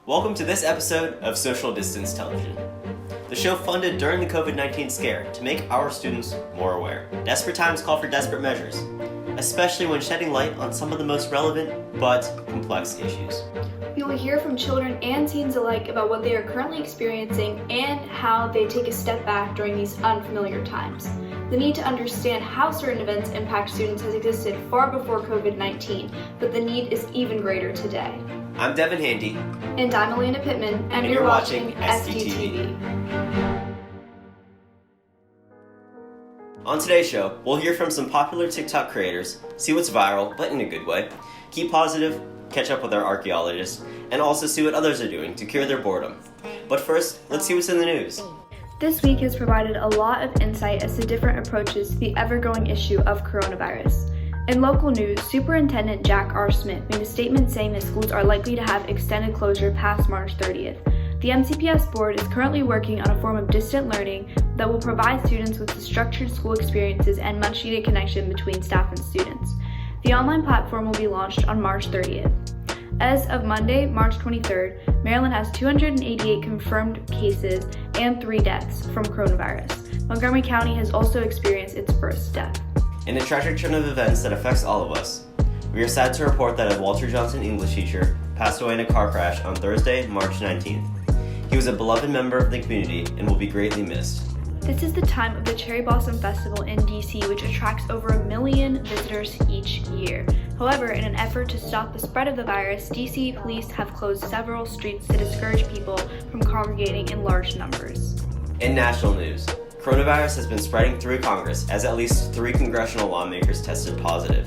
Welcome to this episode of Social Distance Television, the show funded during the COVID-19 scare to make our students more aware. Desperate times call for desperate measures, especially when shedding light on some of the most relevant but complex issues. We will hear from children and teens alike about what they are currently experiencing and how they take a step back during these unfamiliar times. The need to understand how certain events impact students has existed far before COVID-19, but the need is even greater today. I'm Devin Handy. And I'm Elena Pittman, and you're watching SDTV. On today's show, we'll hear from some popular TikTok creators, see what's viral, but in a good way, keep positive, catch up with our archaeologists, and also see what others are doing to cure their boredom. But first, let's see what's in the news. This week has provided a lot of insight as to different approaches to the ever-growing issue of coronavirus. In local news, Superintendent Jack R. Smith made a statement saying that schools are likely to have extended closure past March 30th. The MCPS board is currently working on a form of distant learning that will provide students with the structured school experiences and much-needed connection between staff and students. The online platform will be launched on March 30th. As of Monday, March 23rd, Maryland has 288 confirmed cases and 3 deaths from coronavirus. Montgomery County has also experienced its first death. In a tragic turn of events that affects all of us, we are sad to report that a Walter Johnson English teacher passed away in a car crash on Thursday, March 19th. He was a beloved member of the community and will be greatly missed. This is the time of the Cherry Blossom Festival in DC, which attracts over 1 million visitors each year. However, in an effort to stop the spread of the virus, DC police have closed several streets to discourage people from congregating in large numbers. In national news, coronavirus has been spreading through Congress as at least 3 congressional lawmakers tested positive,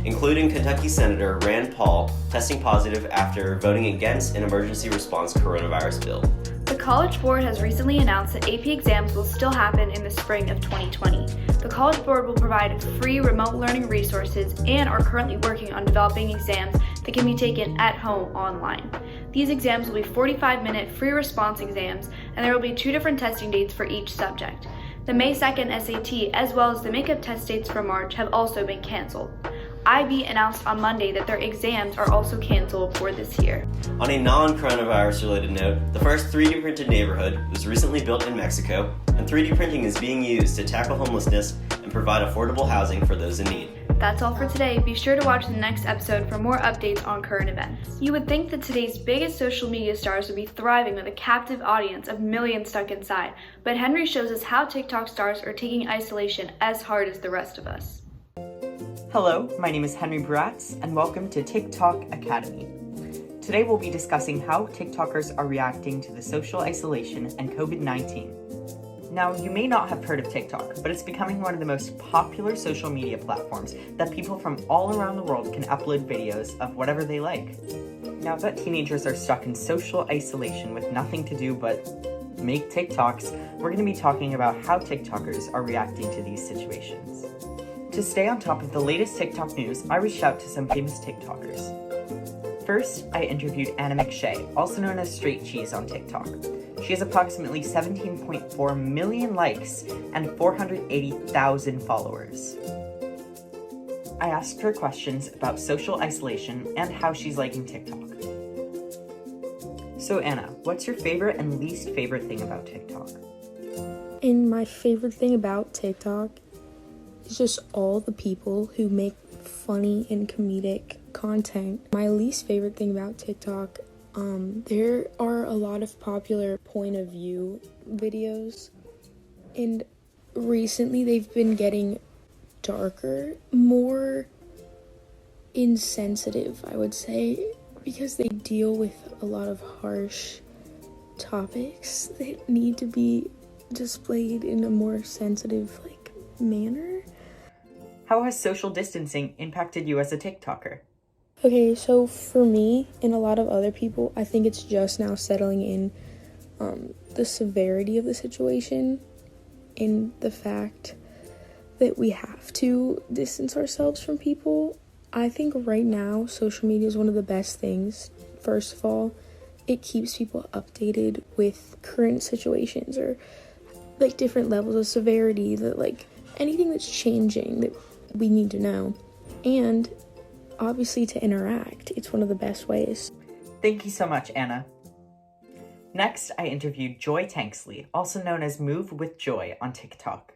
including Kentucky Senator Rand Paul testing positive after voting against an emergency response coronavirus bill. The College Board has recently announced that AP exams will still happen in the spring of 2020. The College Board will provide free remote learning resources and are currently working on developing exams that can be taken at home online. These exams will be 45-minute free response exams, and there will be 2 different testing dates for each subject. The May 2nd SAT, as well as the makeup test dates for March, have also been canceled. IB announced on Monday that their exams are also canceled for this year. On a non-coronavirus related note, the first 3D printed neighborhood was recently built in Mexico, and 3D printing is being used to tackle homelessness and provide affordable housing for those in need. That's all for today. Be sure to watch the next episode for more updates on current events. You would think that today's biggest social media stars would be thriving with a captive audience of millions stuck inside, but Henry shows us how TikTok stars are taking isolation as hard as the rest of us. Hello, my name is Henry Bratz, and welcome to TikTok Academy. Today we'll be discussing how TikTokers are reacting to the social isolation and COVID-19. Now, you may not have heard of TikTok, but it's becoming one of the most popular social media platforms that people from all around the world can upload videos of whatever they like. Now that teenagers are stuck in social isolation with nothing to do but make TikToks, we're going to be talking about how TikTokers are reacting to these situations. To stay on top of the latest TikTok news, I reached out to some famous TikTokers. First, I interviewed Anna McShay, also known as Straight Cheese on TikTok. She has approximately 17.4 million likes and 480,000 followers. I asked her questions about social isolation and how she's liking TikTok. So Anna, what's your favorite and least favorite thing about TikTok? And my favorite thing about TikTok is just all the people who make funny and comedic content. My least favorite thing about TikTok, there are a lot of popular point of view videos, and recently they've been getting darker, more insensitive, I would say, because they deal with a lot of harsh topics that need to be displayed in a more sensitive, manner. How has social distancing impacted you as a TikToker? Okay, so for me and a lot of other people, I think it's just now settling in the severity of the situation and the fact that we have to distance ourselves from people. I think right now, social media is one of the best things. First of all, it keeps people updated with current situations or different levels of severity, that anything that's changing that we need to know. And obviously to interact, it's one of the best ways. Thank you so much, Anna. Next, I interviewed Joy Tanksley, also known as Move with Joy on TikTok.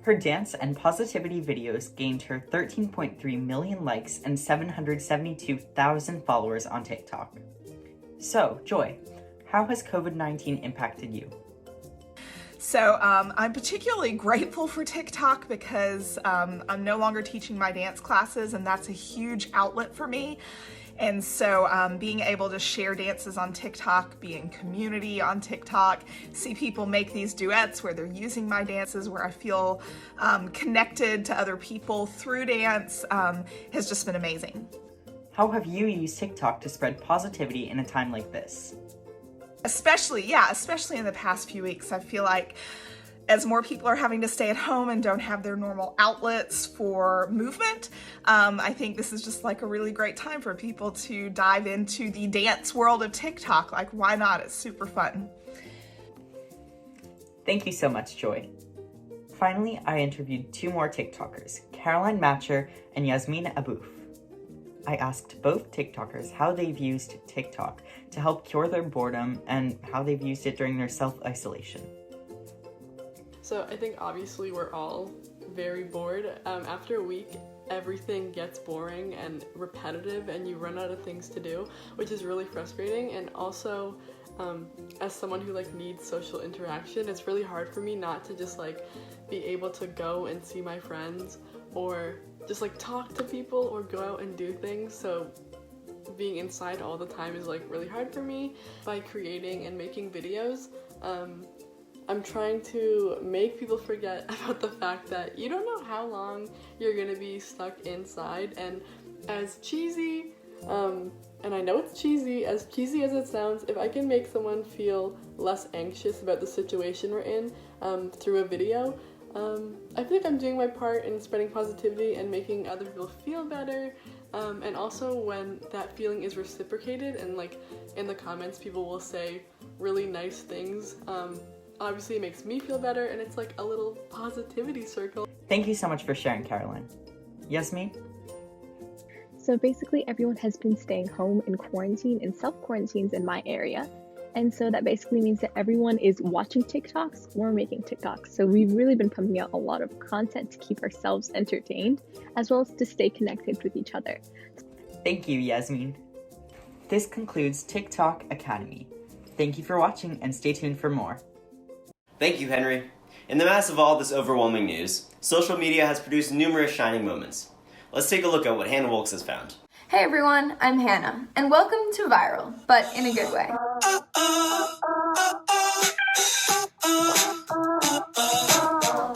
Her dance and positivity videos gained her 13.3 million likes and 772,000 followers on TikTok. So, Joy, how has COVID-19 impacted you? So I'm particularly grateful for TikTok because I'm no longer teaching my dance classes, and that's a huge outlet for me. And so being able to share dances on TikTok, be in community on TikTok, see people make these duets where they're using my dances, where I feel connected to other people through dance has just been amazing. How have you used TikTok to spread positivity in a time like this? Especially in the past few weeks, I feel like as more people are having to stay at home and don't have their normal outlets for movement, I think this is just like a really great time for people to dive into the dance world of TikTok. Like, why not? It's super fun. Thank you so much, Joy. Finally, I interviewed two more TikTokers, Caroline Matcher and Yasmin Abouf. I asked both TikTokers how they've used TikTok to help cure their boredom and how they've used it during their self-isolation. So I think obviously we're all very bored. After a week, everything gets boring and repetitive and you run out of things to do, which is really frustrating. And also, as someone who needs social interaction, it's really hard for me not to just be able to go and see my friends or just talk to people or go out and do things. So being inside all the time is really hard for me. By creating and making videos, I'm trying to make people forget about the fact that you don't know how long you're gonna be stuck inside. And as cheesy, and I know it's cheesy as it sounds, if I can make someone feel less anxious about the situation we're in through a video, I feel like I'm doing my part in spreading positivity and making other people feel better. And also when that feeling is reciprocated and in the comments people will say really nice things, obviously it makes me feel better and it's a little positivity circle. Thank you so much for sharing, Caroline. Yasmin? So basically everyone has been staying home in quarantine and self-quarantines in my area. And so that basically means that everyone is watching TikToks or making TikToks. So we've really been pumping out a lot of content to keep ourselves entertained, as well as to stay connected with each other. Thank you, Yasmin. This concludes TikTok Academy. Thank you for watching and stay tuned for more. Thank you, Henry. In the mass of all this overwhelming news, social media has produced numerous shining moments. Let's take a look at what Hannah Wilkes has found. Hey everyone, I'm Hannah, and welcome to Viral, but in a good way.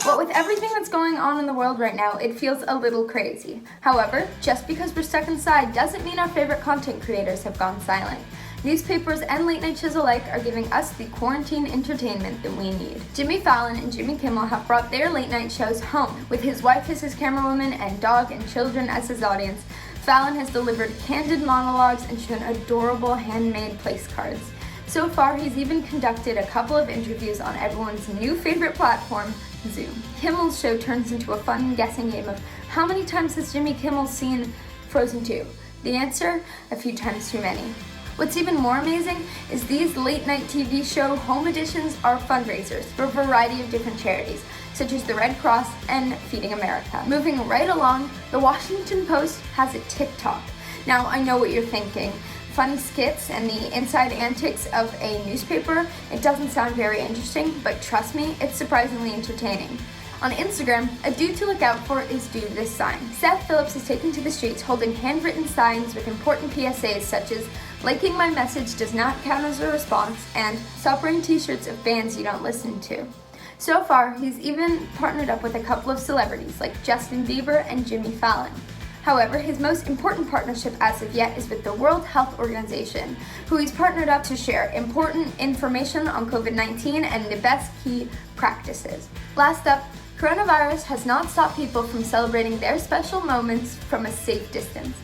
But with everything that's going on in the world right now, it feels a little crazy. However, just because we're stuck inside doesn't mean our favorite content creators have gone silent. Newspapers and late night shows alike are giving us the quarantine entertainment that we need. Jimmy Fallon and Jimmy Kimmel have brought their late night shows home. With his wife as his camerawoman and dog and children as his audience, Fallon has delivered candid monologues and shown adorable handmade place cards. So far, he's even conducted a couple of interviews on everyone's new favorite platform, Zoom. Kimmel's show turns into a fun guessing game of how many times has Jimmy Kimmel seen Frozen 2? The answer, a few times too many. What's even more amazing is these late night TV show home editions are fundraisers for a variety of different charities, such as the Red Cross and Feeding America. Moving right along, the Washington Post has a TikTok. Now, I know what you're thinking. Funny skits and the inside antics of a newspaper, it doesn't sound very interesting, but trust me, it's surprisingly entertaining. On Instagram, a dude to look out for is Dude This Sign. Seth Phillips is taken to the streets holding handwritten signs with important PSAs such as liking my message does not count as a response and stop wearing t-shirts of bands you don't listen to. So far, he's even partnered up with a couple of celebrities like Justin Bieber and Jimmy Fallon. However, his most important partnership as of yet is with the World Health Organization, who he's partnered up to share important information on COVID-19 and the best key practices. Last up, coronavirus has not stopped people from celebrating their special moments from a safe distance.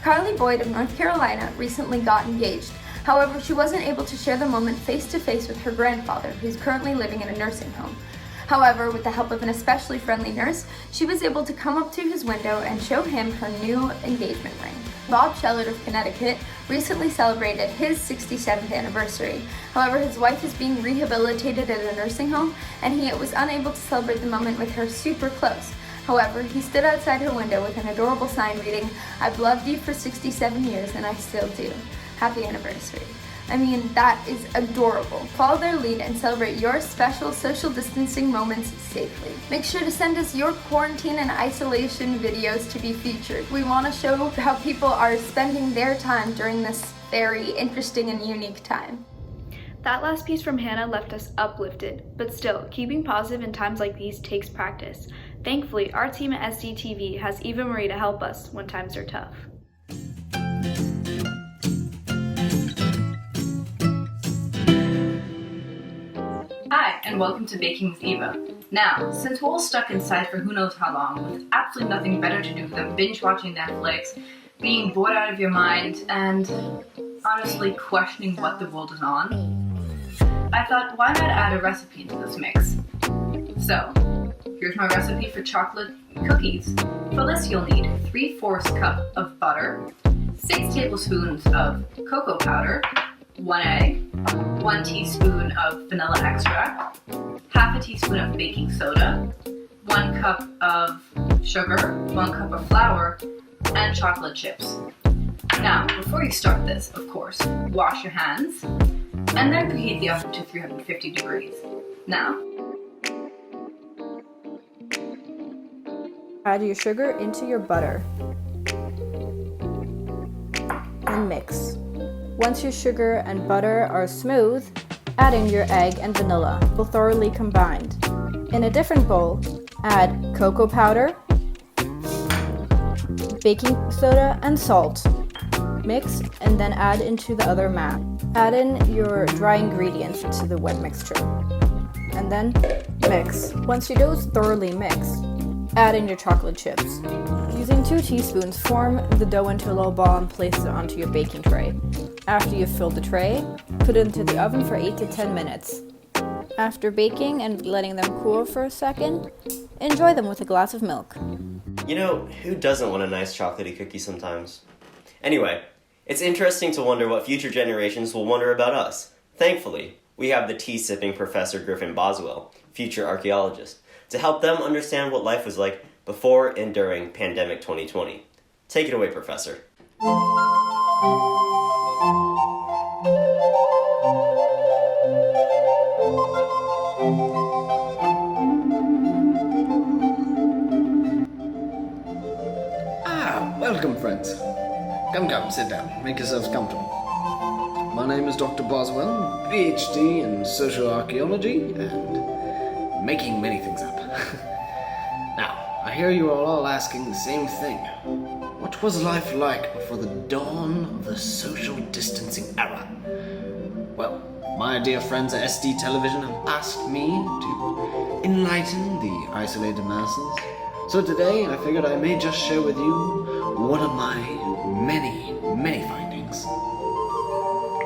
Carly Boyd of North Carolina recently got engaged. However, she wasn't able to share the moment face-to-face with her grandfather, who's currently living in a nursing home. However, with the help of an especially friendly nurse, she was able to come up to his window and show him her new engagement ring. Bob Shellard of Connecticut recently celebrated his 67th anniversary. However, his wife is being rehabilitated at a nursing home, and he was unable to celebrate the moment with her super close. However, he stood outside her window with an adorable sign reading, "I've loved you for 67 years and I still do. Happy anniversary." I mean, that is adorable. Follow their lead and celebrate your special social distancing moments safely. Make sure to send us your quarantine and isolation videos to be featured. We want to show how people are spending their time during this very interesting and unique time. That last piece from Hannah left us uplifted, but still, keeping positive in times like these takes practice. Thankfully, our team at SDTV has Eva Marie to help us when times are tough. Hi, and welcome to Baking with Eva. Now, since we're all stuck inside for who knows how long, with absolutely nothing better to do than binge watching Netflix, being bored out of your mind, and honestly questioning what the world is on, I thought, why not add a recipe into this mix? So, here's my recipe for chocolate cookies. For this, you'll need 3/4 cup of butter, 6 tablespoons of cocoa powder, 1 egg, 1 teaspoon of vanilla extract, half a teaspoon of baking soda, 1 cup of sugar, 1 cup of flour, and chocolate chips. Now, before you start this, of course, wash your hands, and then preheat the oven to 350 degrees. Now, add your sugar into your butter and mix. Once your sugar and butter are smooth, add in your egg and vanilla, both thoroughly combined. In a different bowl, add cocoa powder, baking soda, and salt. Mix and then add into the other mass. Add in your dry ingredients to the wet mixture and then mix. Once your dough is thoroughly mixed, add in your chocolate chips. Using 2 teaspoons, form the dough into a little ball and place it onto your baking tray. After you've filled the tray, put it into the oven for 8 to 10 minutes. After baking and letting them cool for a second, enjoy them with a glass of milk. You know, who doesn't want a nice chocolatey cookie sometimes? Anyway, it's interesting to wonder what future generations will wonder about us. Thankfully, we have the tea-sipping Professor Griffin Boswell, future archaeologist, to help them understand what life was like before and during pandemic 2020. Take it away, Professor. Welcome, friends. Come, sit down. Make yourselves comfortable. My name is Dr. Boswell, PhD in social archaeology and making many things up. Now, I hear you are all asking the same thing. What was life like before the dawn of the social distancing era? Well, my dear friends at SD Television have asked me to enlighten the isolated masses. So today, I figured I may just share with you one of my many findings.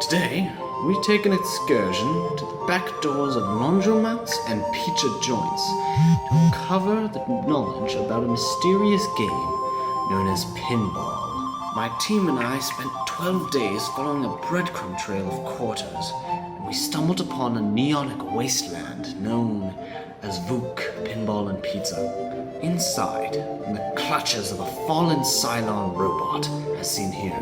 Today, we take an excursion to the back doors of laundromats and pizza joints to uncover the knowledge about a mysterious game known as pinball. My team and I spent 12 days following a breadcrumb trail of quarters, and we stumbled upon a neonic wasteland known as Vuk Pinball and Pizza. Inside, in the clutches of a fallen Cylon robot, as seen here,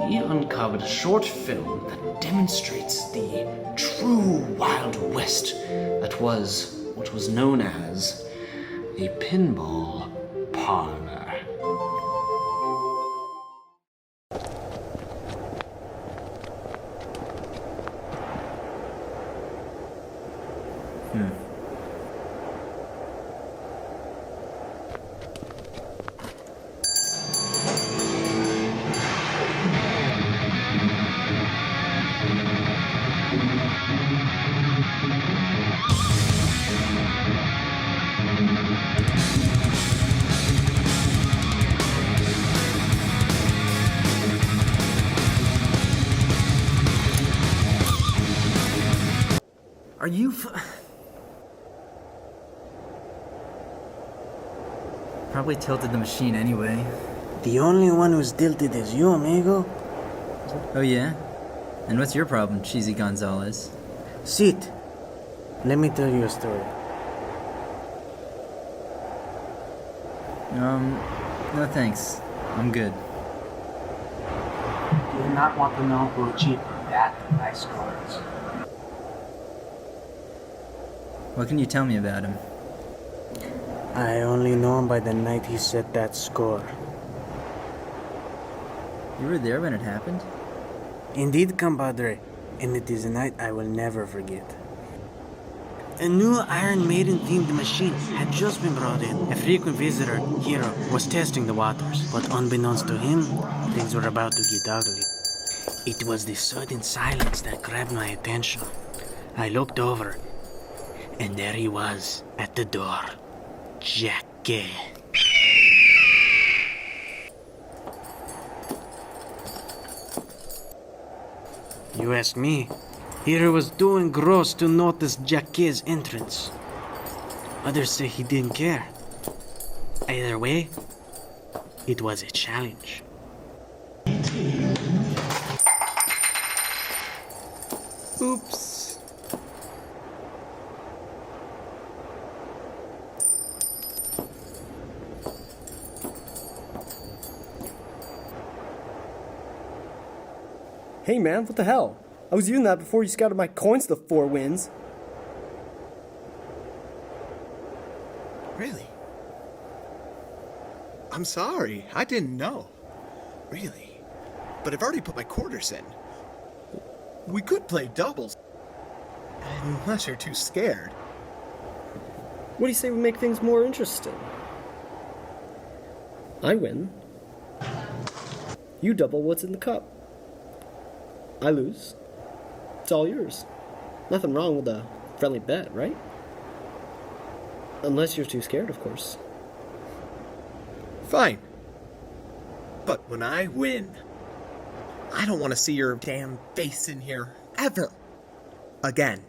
we uncovered a short film that demonstrates the true Wild West that was what was known as a pinball parlor. Are you Probably tilted the machine anyway. The only one who's tilted is you, amigo. Oh yeah? And what's your problem, Cheesy Gonzalez? Sit. Let me tell you a story. No thanks. I'm good. Do you not want to know who achieved that high scores? What can you tell me about him? I only know him by the night he set that score. You were there when it happened? Indeed, compadre. And it is a night I will never forget. A new Iron Maiden themed machine had just been brought in. A frequent visitor, Hero, was testing the waters. But unbeknownst to him, things were about to get ugly. It was the sudden silence that grabbed my attention. I looked over, and there he was, at the door. Jackie. You ask me, Hero was doing gross to notice Jackie's entrance. Others say he didn't care. Either way, it was a challenge. Oops. Hey man, what the hell? I was using that before you scouted my coins to 4 wins. Really? I'm sorry, I didn't know. Really? But I've already put my quarters in. We could play doubles. Unless you're too scared. What do you say we make things more interesting? I win. You double what's in the cup. I lose. It's all yours. Nothing wrong with a friendly bet, right? Unless you're too scared, of course. Fine. But when I win, I don't want to see your damn face in here ever again.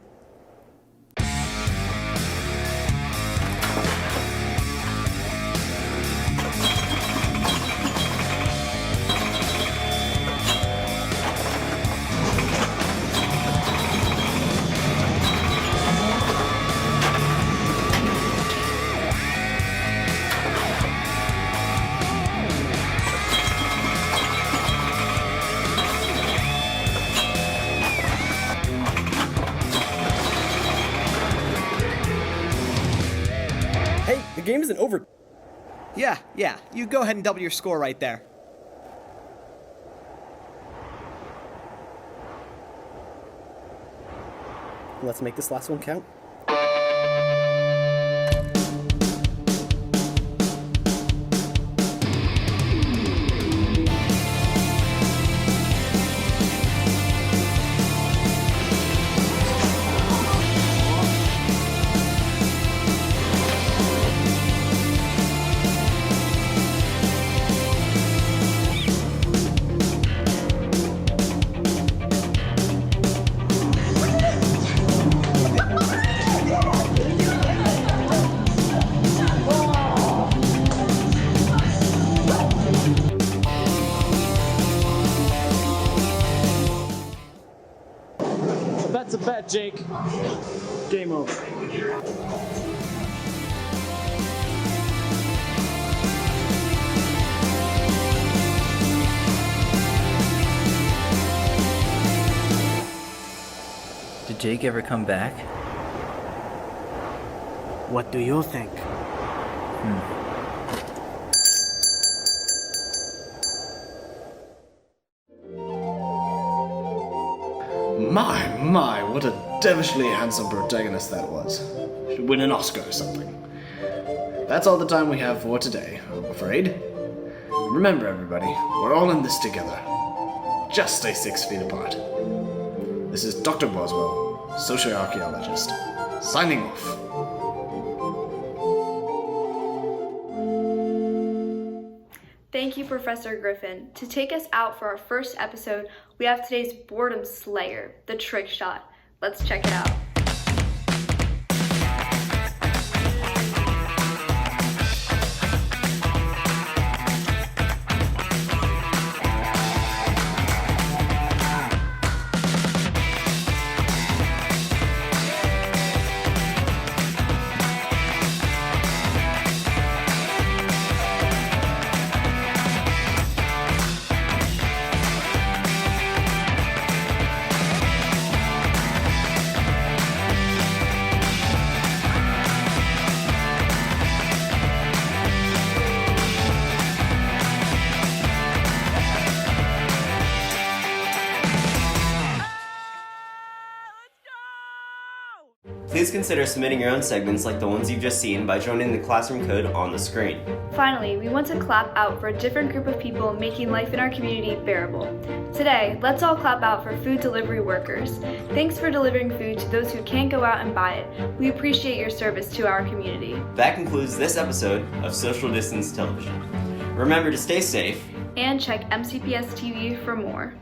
The game isn't over. Yeah, you go ahead and double your score right there. Let's make this last one count. That's a bet, Jake. Game over. Did Jake ever come back? What do you think? My, what a devilishly handsome protagonist that was. Should win an Oscar or something. That's all the time we have for today, I'm afraid. Remember, everybody, we're all in this together. Just stay 6 feet apart. This is Dr. Boswell, socioarchaeologist, signing off. Thank you, Professor Griffin. To take us out for our first episode, we have today's boredom slayer, the trick shot. Let's check it out. Please consider submitting your own segments like the ones you've just seen by joining the classroom code on the screen. Finally, we want to clap out for a different group of people making life in our community bearable. Today, let's all clap out for food delivery workers. Thanks for delivering food to those who can't go out and buy it. We appreciate your service to our community. That concludes this episode of Social Distance Television. Remember to stay safe and check MCPS TV for more.